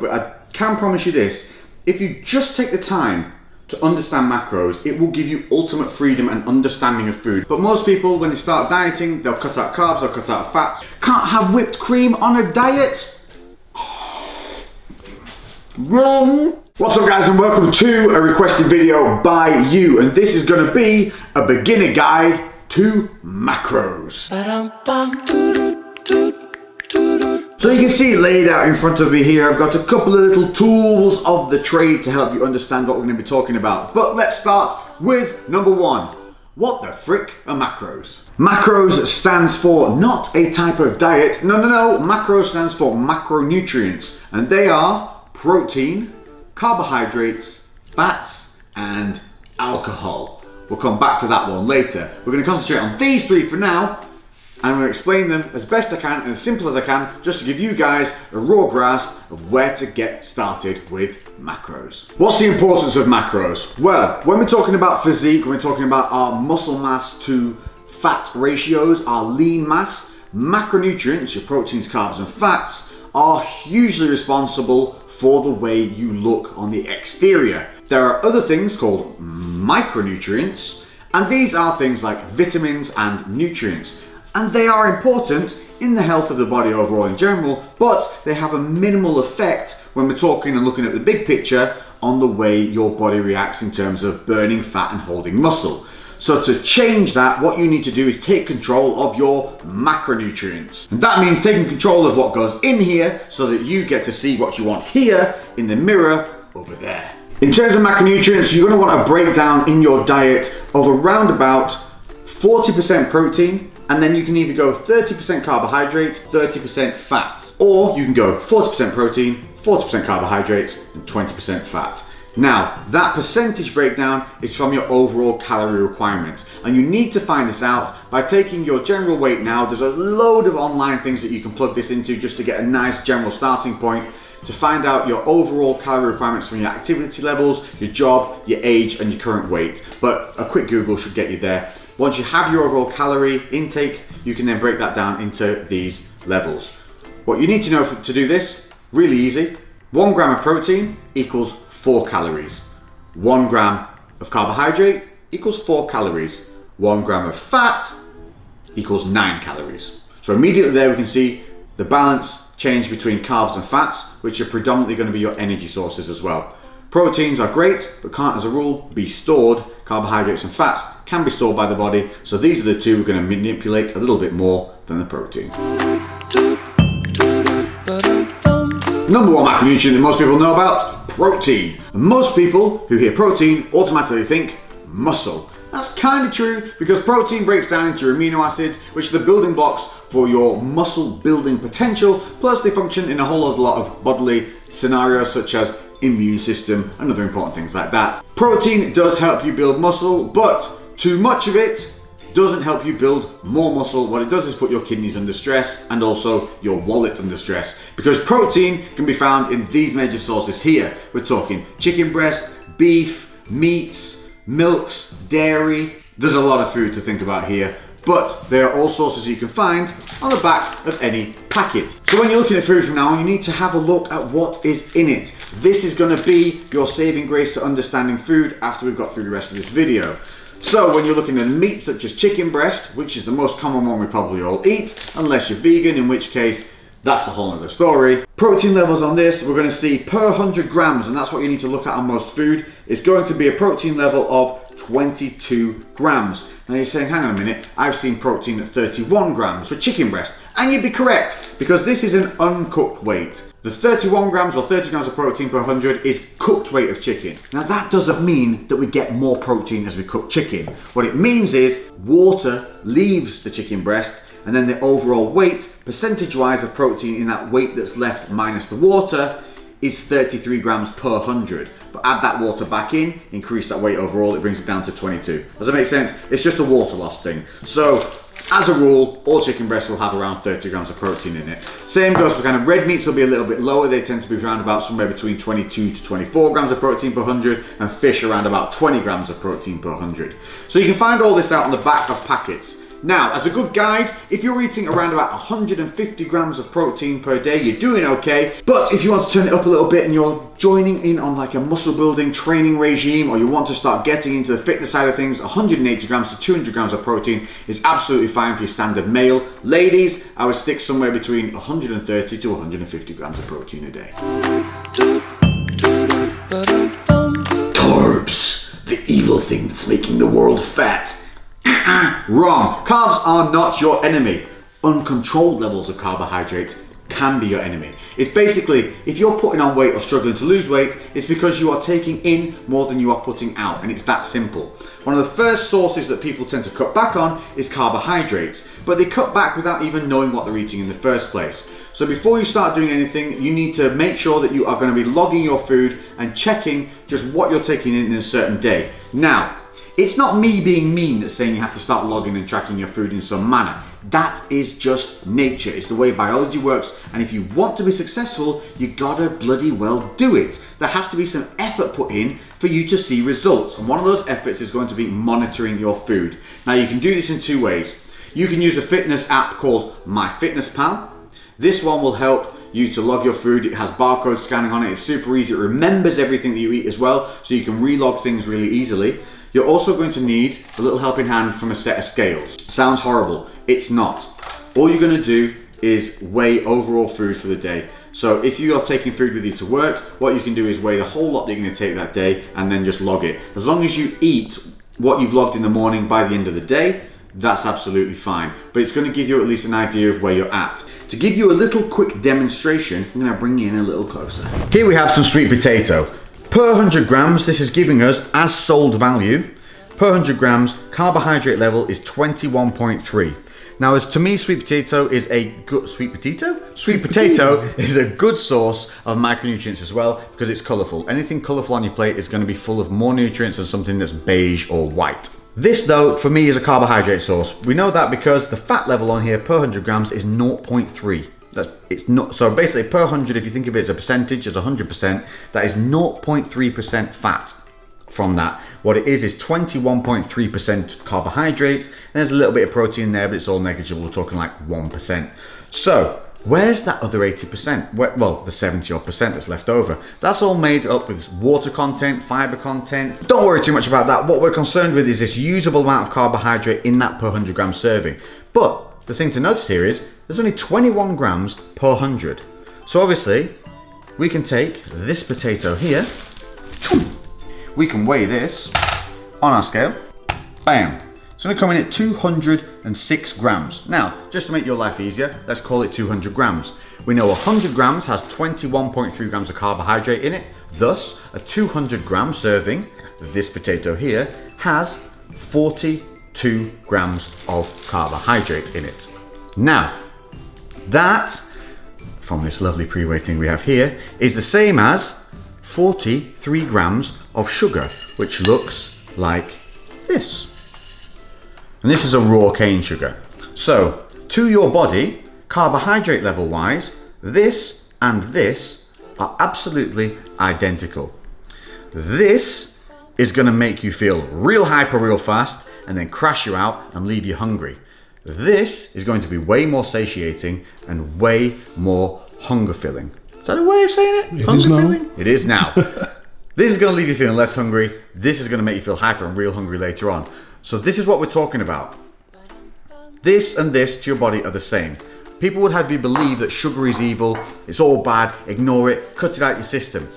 But I can promise you this, if you just take the time to understand macros, it will give you ultimate freedom and understanding of food. But most people, when they start dieting, they'll cut out carbs, they'll cut out fats. Can't have whipped cream on a diet? Wrong! What's up guys, and welcome to a requested video by you, and this is going to be a beginner guide to macros. So you can see laid out in front of me here, I've got a couple of little tools of the trade to help you understand what we're going to be talking about. But let's start with number one. What the frick are macros? Macros stands for not a type of diet. No. Macros stands for macronutrients, and they are protein, carbohydrates, fats, and alcohol. We'll come back to that one later. We're going to concentrate on these three for now. I'm going to explain them as best I can and as simple as I can, just to give you guys a raw grasp of where to get started with macros. What's the importance of macros? Well, when we're talking about physique, when we're talking about our muscle mass to fat ratios, our lean mass, macronutrients, your proteins, carbs, and fats, are hugely responsible for the way you look on the exterior. There are other things called micronutrients, and these are things like vitamins and nutrients. And they are important in the health of the body overall in general, but they have a minimal effect when we're talking and looking at the big picture on the way your body reacts in terms of burning fat and holding muscle. So to change that, what you need to do is take control of your macronutrients. And that means taking control of what goes in here so that you get to see what you want here in the mirror over there. In terms of macronutrients, you're going to want a breakdown in your diet of around about 40% protein, and then you can either go 30% carbohydrate, 30% fats, or you can go 40% protein, 40% carbohydrates, and 20% fat. Now, that percentage breakdown is from your overall calorie requirement, and you need to find this out by taking your general weight now. There's a load of online things that you can plug this into just to get a nice general starting point to find out your overall calorie requirements from your activity levels, your job, your age, and your current weight. But a quick Google should get you there. Once you have your overall calorie intake, you can then break that down into these levels. What you need to know to do this, really easy. 1 gram of protein equals 4 calories. 1 gram of carbohydrate equals 4 calories. 1 gram of fat equals 9 calories. So immediately there we can see the balance change between carbs and fats, which are predominantly going to be your energy sources as well. Proteins are great, but can't as a rule be stored. Carbohydrates and fats can be stored by the body, so these are the two we're going to manipulate a little bit more than the protein. Number one macronutrient that most people know about, protein. And most people who hear protein automatically think muscle. That's kind of true, because protein breaks down into your amino acids, which are the building blocks for your muscle building potential, plus they function in a whole lot of bodily scenarios such as immune system and other important things like that. Protein does help you build muscle, but too much of it doesn't help you build more muscle. What it does is put your kidneys under stress and also your wallet under stress, because protein can be found in these major sources here. We're talking chicken breast, beef, meats, milks, dairy. There's a lot of food to think about here, but there are all sources you can find on the back of any packet. So when you're looking at food from now on, you need to have a look at what is in it. This is going to be your saving grace to understanding food after we've got through the rest of this video. So when you're looking at meat such as chicken breast, which is the most common one we probably all eat, unless you're vegan, in which case that's a whole other story. Protein levels on this, we're going to see per 100 grams, and that's what you need to look at on most food. It's going to be a protein level of 22 grams. Now you're saying, hang on a minute, I've seen protein at 31 grams for chicken breast. And you'd be correct, because this is an uncooked weight. The 31 grams or 30 grams of protein per 100 is cooked weight of chicken. Now that doesn't mean that we get more protein as we cook chicken. What it means is water leaves the chicken breast, and then the overall weight, percentage-wise of protein in that weight that's left minus the water, is 33 grams per 100. But add that water back in, increase that weight overall, it brings it down to 22. Does that make sense? It's just a water loss thing. So, as a rule, all chicken breasts will have around 30 grams of protein in it. Same goes for kind of red meats, will be a little bit lower. They tend to be around about somewhere between 22 to 24 grams of protein per 100, and fish around about 20 grams of protein per 100. So you can find all this out on the back of packets. Now, as a good guide, if you're eating around about 150 grams of protein per day, you're doing okay. But if you want to turn it up a little bit and you're joining in on like a muscle building training regime, or you want to start getting into the fitness side of things, 180 grams to 200 grams of protein is absolutely fine for your standard male. Ladies, I would stick somewhere between 130 to 150 grams of protein a day. Carbs, the evil thing that's making the world fat. Wrong. Carbs are not your enemy. Uncontrolled levels of carbohydrates can be your enemy. It's basically, if you're putting on weight or struggling to lose weight, it's because you are taking in more than you are putting out, and it's that simple. One of the first sources that people tend to cut back on is carbohydrates, but they cut back without even knowing what they're eating in the first place. So before you start doing anything, you need to make sure that you are going to be logging your food and checking just what you're taking in a certain day. Now, it's not me being mean that's saying you have to start logging and tracking your food in some manner. That is just nature. It's the way biology works, and if you want to be successful, you gotta bloody well do it. There has to be some effort put in for you to see results, and one of those efforts is going to be monitoring your food. Now, you can do this in two ways. You can use a fitness app called MyFitnessPal. This one will help you to log your food. It has barcode scanning on it. It's super easy. It remembers everything that you eat as well, so you can relog things really easily. You're also going to need a little helping hand from a set of scales. Sounds horrible. It's not. All you're going to do is weigh overall food for the day. So if you are taking food with you to work, what you can do is weigh the whole lot that you're going to take that day and then just log it. As long as you eat what you've logged in the morning by the end of the day, that's absolutely fine. But it's going to give you at least an idea of where you're at. To give you a little quick demonstration, I'm going to bring you in a little closer. Here we have some sweet potato. Per 100 grams, this is giving us, as sold value, per 100 grams, carbohydrate level is 21.3. Now, as to me, sweet potato is a good, sweet potato is a good source of micronutrients as well, because it's colourful. Anything colourful on your plate is going to be full of more nutrients than something that's beige or white. This, though, for me is a carbohydrate source. We know that because the fat level on here per 100 grams is 0.3. It's not, so basically per 100, if you think of it as a percentage, as 100%, that is 0.3% fat from that. What it is 21.3% carbohydrate, and there's a little bit of protein there, but it's all negligible. We're talking like 1%. So where's that other 80%? Well, the 70 odd percent that's left over. That's all made up with water content, fiber content. Don't worry too much about that. What we're concerned with is this usable amount of carbohydrate in that per 100 gram serving. But the thing to notice here is there's only 21 grams per 100. So obviously we can take this potato here, we can weigh this on our scale, bam. It's going to come in at 206 grams. Now, just to make your life easier, let's call it 200 grams. We know 100 grams has 21.3 grams of carbohydrate in it. Thus, a 200 gram serving of this potato here has 42 grams of carbohydrate in it. Now, that, from this lovely pre-weigh thing we have here, is the same as 43 grams of sugar, which looks like this. And this is a raw cane sugar. So, to your body, carbohydrate level wise, this and this are absolutely identical. This is going to make you feel real hyper real fast and then crash you out and leave you hungry. This is going to be way more satiating and way more hunger filling. Is that a way of saying it? Hunger filling? It is now. This is going to leave you feeling less hungry. This is going to make you feel hyper and real hungry later on. So this is what we're talking about. This and this to your body are the same. People would have you believe that sugar is evil, it's all bad, ignore it, cut it out your system.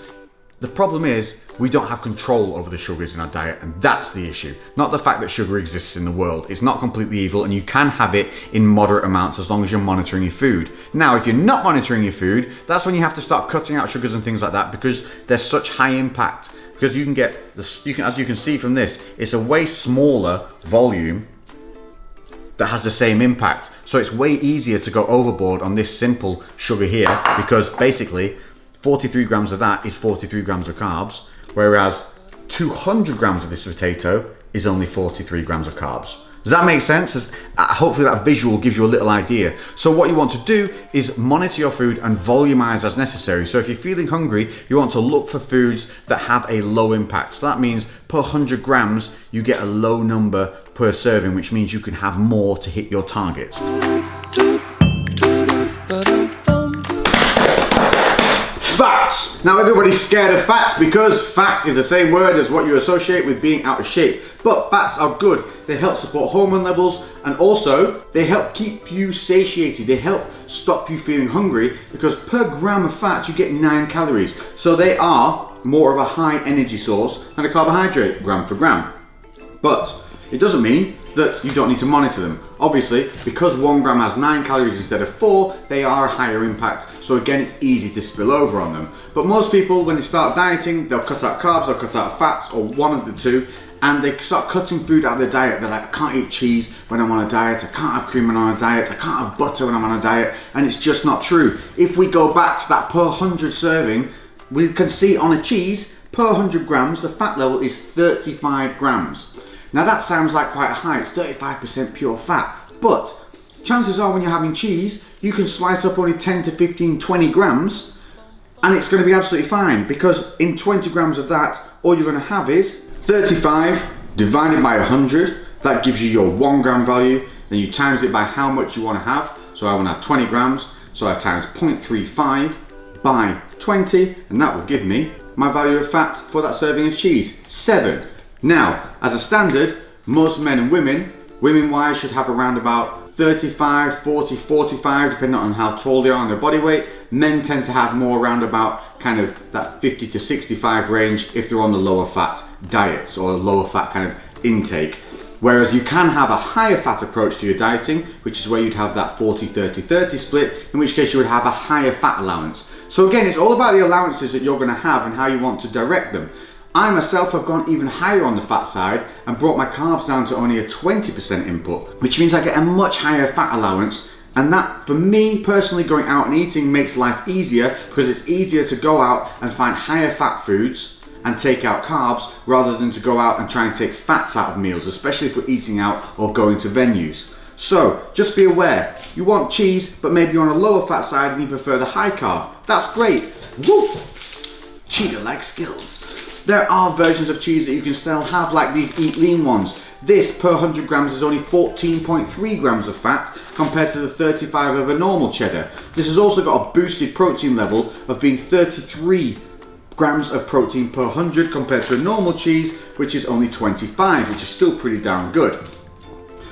The problem is we don't have control over the sugars in our diet, and that's the issue. Not the fact that sugar exists in the world. It's not completely evil, and you can have it in moderate amounts as long as you're monitoring your food. Now, if you're not monitoring your food, that's when you have to start cutting out sugars and things like that, because they're such high impact. Because you can get, as you can see from this, it's a way smaller volume that has the same impact. So it's way easier to go overboard on this simple sugar here, because basically 43 grams of that is 43 grams of carbs, whereas 200 grams of this potato is only 43 grams of carbs. Does that make sense? Hopefully that visual gives you a little idea. So what you want to do is monitor your food and volumize as necessary. So if you're feeling hungry, you want to look for foods that have a low impact. So that means per 100 grams, you get a low number per serving, which means you can have more to hit your targets. Fats! Now everybody's scared of fats because fat is the same word as what you associate with being out of shape. But fats are good. They help support hormone levels, and also they help keep you satiated. They help stop you feeling hungry because per gram of fat you get 9 calories. So they are more of a high energy source than a carbohydrate gram for gram. But it doesn't mean that you don't need to monitor them. Obviously, because 1 gram has 9 calories instead of 4, they are a higher impact. So again, it's easy to spill over on them. But most people, when they start dieting, they'll cut out carbs or cut out fats or one of the two, and they start cutting food out of their diet. They're like, I can't eat cheese when I'm on a diet, I can't have cream when I'm on a diet, I can't have butter when I'm on a diet, and it's just not true. If we go back to that per 100 serving, we can see on a cheese, per 100 grams, the fat level is 35 grams. Now that sounds like quite high, it's 35% pure fat, but chances are when you're having cheese, you can slice up only 10 to 15, 20 grams, and it's going to be absolutely fine, because in 20 grams of that, all you're going to have is 35 divided by 100, that gives you your 1 gram value, then you times it by how much you want to have. So I want to have 20 grams, so I times 0.35 by 20, and that will give me my value of fat for that serving of cheese, 7. Now, as a standard, most men and women-wise should have around about 35, 40, 45, depending on how tall they are and their body weight. Men tend to have more around about kind of that 50 to 65 range if they're on the lower fat diets or lower fat kind of intake. Whereas you can have a higher fat approach to your dieting, which is where you'd have that 40, 30, 30 split, in which case you would have a higher fat allowance. So again, it's all about the allowances that you're going to have and how you want to direct them. I myself have gone even higher on the fat side and brought my carbs down to only a 20% input, which means I get a much higher fat allowance, and that, for me personally, going out and eating makes life easier because it's easier to go out and find higher fat foods and take out carbs rather than to go out and try and take fats out of meals, especially if we're eating out or going to venues. So just be aware, you want cheese but maybe you're on a lower fat side and you prefer the high carb. That's great. Woo! Cheetah-like skills. There are versions of cheese that you can still have, like these Eat Lean ones. This per 100 grams is only 14.3 grams of fat compared to the 35 of a normal cheddar. This has also got a boosted protein level of being 33 grams of protein per 100 compared to a normal cheese, which is only 25, which is still pretty darn good.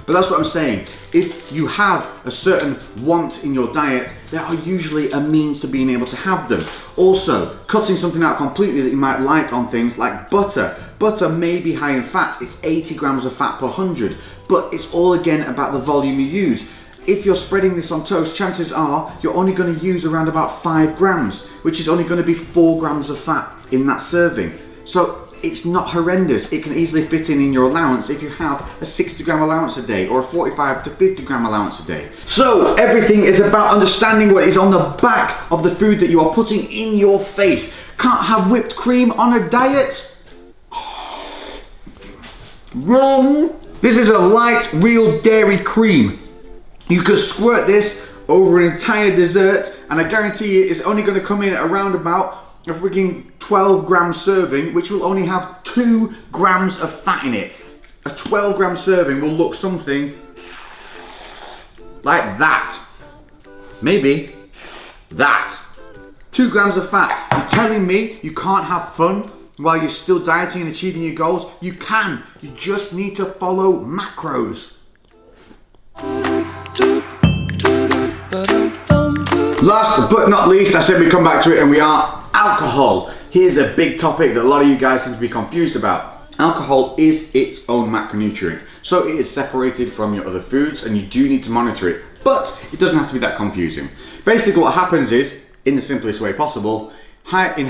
But that's what I'm saying. If you have a certain want in your diet, there are usually a means to being able to have them. Also, cutting something out completely that you might like on things like butter. Butter may be high in fat, it's 80 grams of fat per 100, but it's all again about the volume you use. If you're spreading this on toast, chances are you're only going to use around about 5 grams, which is only going to be 4 grams of fat in that serving. So it's not horrendous. It can easily fit in your allowance if you have a 60 gram allowance a day or a 45 to 50 gram allowance a day. So everything is about understanding what is on the back of the food that you are putting in your face. Can't have whipped cream on a diet? Wrong. This is a light, real dairy cream. You could squirt this over an entire dessert, and I guarantee you it's only going to come in at around about a freaking 12 gram serving, which will only have 2 grams of fat in it. A 12 gram serving will look something like that. Maybe that. 2 grams of fat. You're telling me you can't have fun while you're still dieting and achieving your goals? You can. You just need to follow macros. Last but not least, I said we'd come back to it, and we are alcohol. Here's a big topic that a lot of you guys seem to be confused about. Alcohol is its own macronutrient, so it is separated from your other foods and you do need to monitor it, but it doesn't have to be that confusing. Basically what happens is, in the simplest way possible, in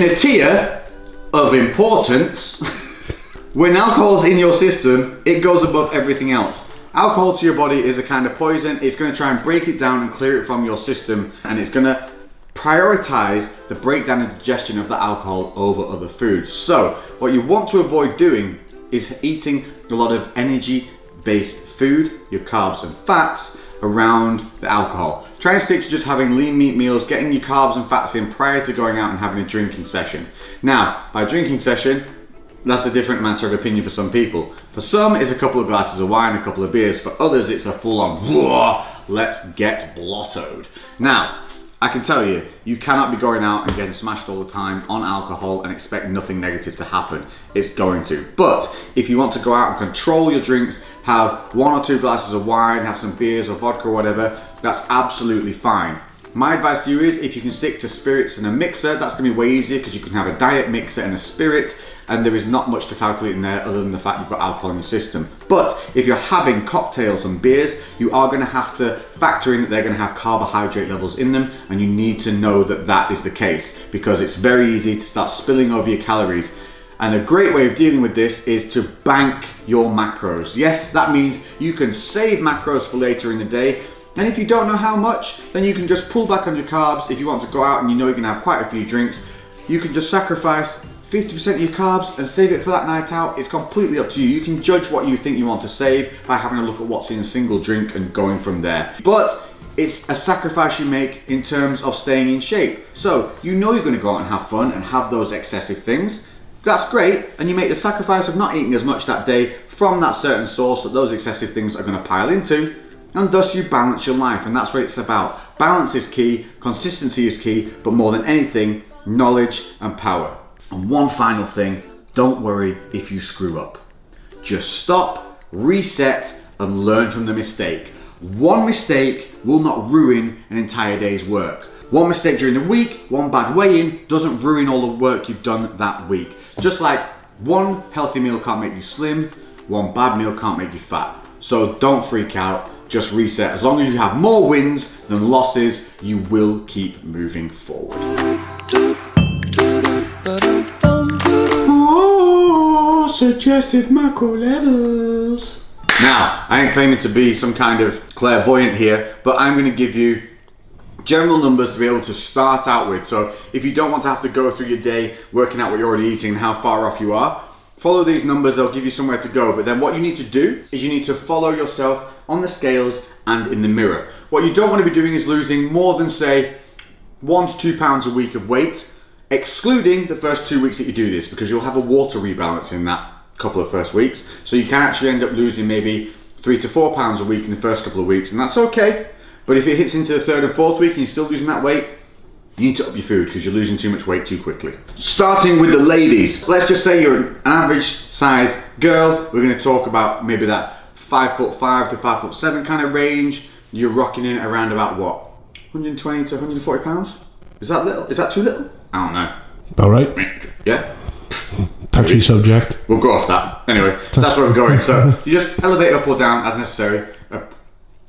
a tier of importance, when alcohol's in your system, it goes above everything else. Alcohol to your body is a kind of poison. It's going to try and break it down and clear it from your system, and it's going to prioritize the breakdown and digestion of the alcohol over other foods. So what you want to avoid doing is eating a lot of energy based food, your carbs and fats, around the alcohol. Try and stick to just having lean meat meals, getting your carbs and fats in prior to going out and having a drinking session. Now, by drinking session, that's a different matter of opinion for some people. For some, it's a couple of glasses of wine, a couple of beers. For others, it's a full-on, let's get blottoed. Now, I can tell you, you cannot be going out and getting smashed all the time on alcohol and expect nothing negative to happen. It's going to. But if you want to go out and control your drinks, have 1 or 2 glasses of wine, have some beers or vodka or whatever, that's absolutely fine. My advice to you is, if you can stick to spirits and a mixer, that's going to be way easier because you can have a diet mixer and a spirit, and there is not much to calculate in there other than the fact you've got alcohol in your system. But if you're having cocktails and beers, you are going to have to factor in that they're going to have carbohydrate levels in them, and you need to know that that is the case because it's very easy to start spilling over your calories. And a great way of dealing with this is to bank your macros. Yes, that means you can save macros for later in the day. And if you don't know how much, then you can just pull back on your carbs. If you want to go out and you know you're going to have quite a few drinks, you can just sacrifice 50% of your carbs and save it for that night out. It's completely up to you. You can judge what you think you want to save by having a look at what's in a single drink and going from there. But it's a sacrifice you make in terms of staying in shape. So you know you're going to go out and have fun and have those excessive things. That's great, and you make the sacrifice of not eating as much that day from that certain source that those excessive things are going to pile into, and thus you balance your life, and that's what it's about. Balance is key, consistency is key, but more than anything, knowledge and power. And one final thing, don't worry if you screw up. Just stop, reset, and learn from the mistake. One mistake will not ruin an entire day's work. One mistake during the week, one bad weigh-in doesn't ruin all the work you've done that week. Just like one healthy meal can't make you slim, one bad meal can't make you fat. So don't freak out, just reset. As long as you have more wins than losses, you will keep moving forward. Oh, suggested macro levels. Now, I ain't claiming to be some kind of clairvoyant here, but I'm gonna give you general numbers to be able to start out with. So if you don't want to have to go through your day working out what you're already eating and how far off you are, follow these numbers, they'll give you somewhere to go. But then what you need to do is you need to follow yourself on the scales and in the mirror. What you don't want to be doing is losing more than, say, 1 to 2 pounds a week of weight, excluding the first 2 weeks that you do this, because you'll have a water rebalance in that couple of first weeks. So you can actually end up losing maybe 3 to 4 pounds a week in the first couple of weeks, and that's okay. But if it hits into the 3rd and 4th week and you're still losing that weight, you need to up your food because you're losing too much weight too quickly. Starting with the ladies, let's just say you're an average size girl. We're going to talk about maybe that 5'5" to 5'7" kind of range. You're rocking in around about what? 120 to 140 pounds? Is that little? Is that too little? I don't know. All right. Yeah? Touchy subject. We'll go off that. Anyway, that's where I'm going. So you just elevate up or down as necessary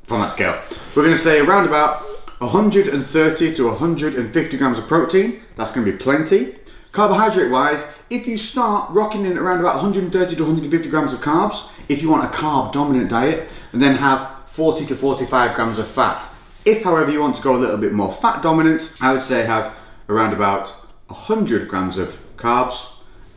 from that scale. We're going to say around about 130 to 150 grams of protein. That's going to be plenty. Carbohydrate wise, if you start rocking in around about 130 to 150 grams of carbs, if you want a carb dominant diet, and then have 40 to 45 grams of fat. If, however, you want to go a little bit more fat dominant, I would say have around about 100 grams of carbs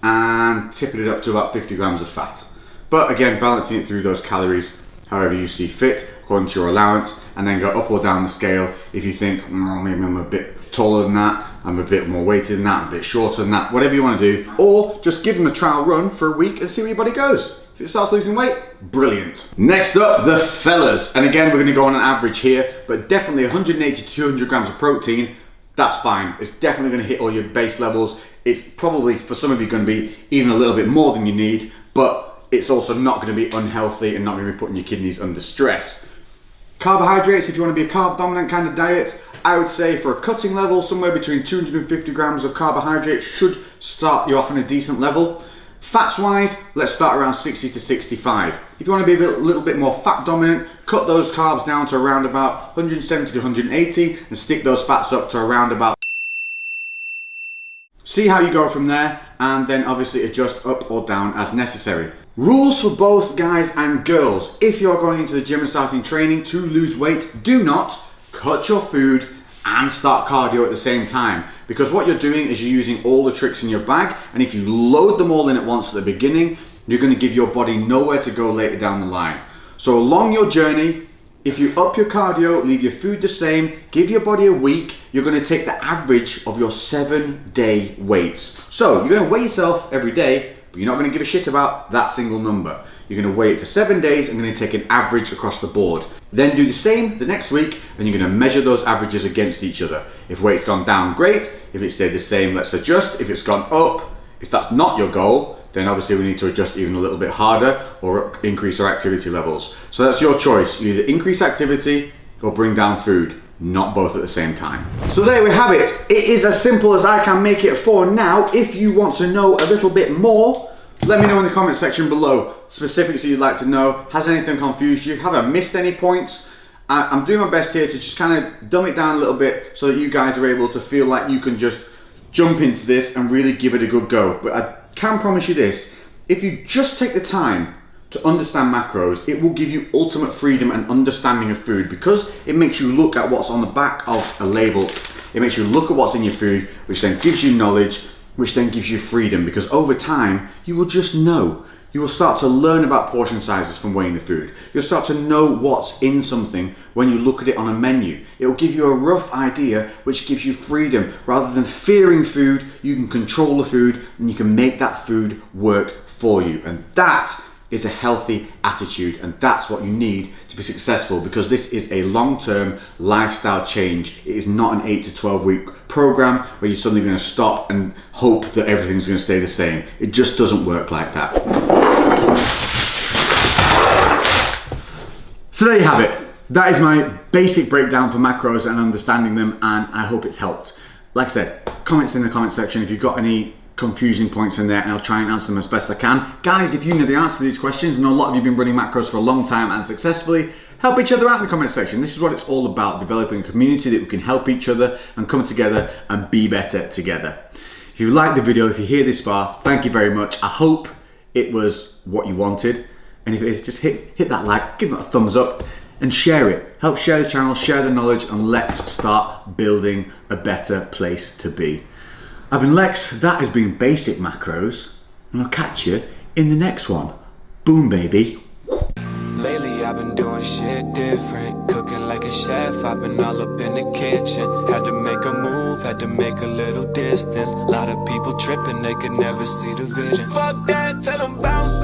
and tipping it up to about 50 grams of fat. But again, balancing it through those calories however you see fit, according to your allowance, and then go up or down the scale if you think, maybe I'm a bit taller than that, I'm a bit more weighted than that, I'm a bit shorter than that, whatever you want to do. Or just give them a trial run for a week and see where your body goes. If it starts losing weight, brilliant. Next up, the fellas. And again, we're going to go on an average here, but definitely 180 to 200 grams of protein. That's fine. It's definitely going to hit all your base levels. It's probably, for some of you, going to be even a little bit more than you need, but it's also not going to be unhealthy and not going to be putting your kidneys under stress. Carbohydrates, if you want to be a carb dominant kind of diet, I would say for a cutting level, somewhere between 250 grams of carbohydrates should start you off on a decent level. Fats wise, let's start around 60 to 65. If you want to be a little bit more fat dominant, cut those carbs down to around about 170 to 180 and stick those fats up to around about. See how you go from there, and then obviously adjust up or down as necessary. Rules for both guys and girls. If you're going into the gym and starting training to lose weight, do not cut your food and start cardio at the same time, because what you're doing is you're using all the tricks in your bag, and if you load them all in at once at the beginning, you're going to give your body nowhere to go later down the line. So along your journey, If you up your cardio, leave your food the same, give your body a week, you're going to take the average of your 7-day weights. So you're going to weigh yourself every day, but you're not going to give a shit about that single number. You're going to weigh it for 7 days and going to take an average across the board. Then do the same the next week and you're going to measure those averages against each other. If weight's gone down, great. If it stayed the same, let's adjust. If it's gone up, if that's not your goal, then obviously we need to adjust even a little bit harder or increase our activity levels. So that's your choice. You either increase activity or bring down food, not both at the same time. So there we have it. It is as simple as I can make it for now. If you want to know a little bit more, let me know in the comment section below specifics you'd like to know. Has anything confused you? Have I missed any points? I'm doing my best here to just kind of dumb it down a little bit so that you guys are able to feel like you can just jump into this and really give it a good go. But I can promise you this, if you just take the time to understand macros, it will give you ultimate freedom and understanding of food, because it makes you look at what's on the back of a label. It makes you look at what's in your food, which then gives you knowledge, which then gives you freedom, because over time you will just know. You will start to learn about portion sizes from weighing the food. You'll start to know what's in something when you look at it on a menu. It will give you a rough idea, which gives you freedom. Rather than fearing food, you can control the food and you can make that food work for you. And that is a healthy attitude, and that's what you need to be successful, because this is a long-term lifestyle change. It is not an 8 to 12 week program where you're suddenly going to stop and hope that everything's going to stay the same. It just doesn't work like that. So there you have it. That is my basic breakdown for macros and understanding them, and I hope it's helped. Like I said, comments in the comment section if you've got any confusing points in there, and I'll try and answer them as best I can. Guys, if you know the answer to these questions, and a lot of you have been running macros for a long time and successfully, help each other out in the comment section. This is what it's all about, developing a community that we can help each other and come together and be better together. If you liked the video, if you're here this far, thank you very much. I hope it was what you wanted, and if it is, just hit that like, give it a thumbs up and share it. Help share the channel, share the knowledge, and let's start building a better place to be. I've been Lex, that has been Basic Macros, and I'll catch you in the next one. Boom, baby. Lately I've been doing shit different, cooking like a chef, I've been all up in the kitchen. Had to make a move, had to make a little distance. A lot of people tripping, they could never see the vision. Fuck that, tell them bounce.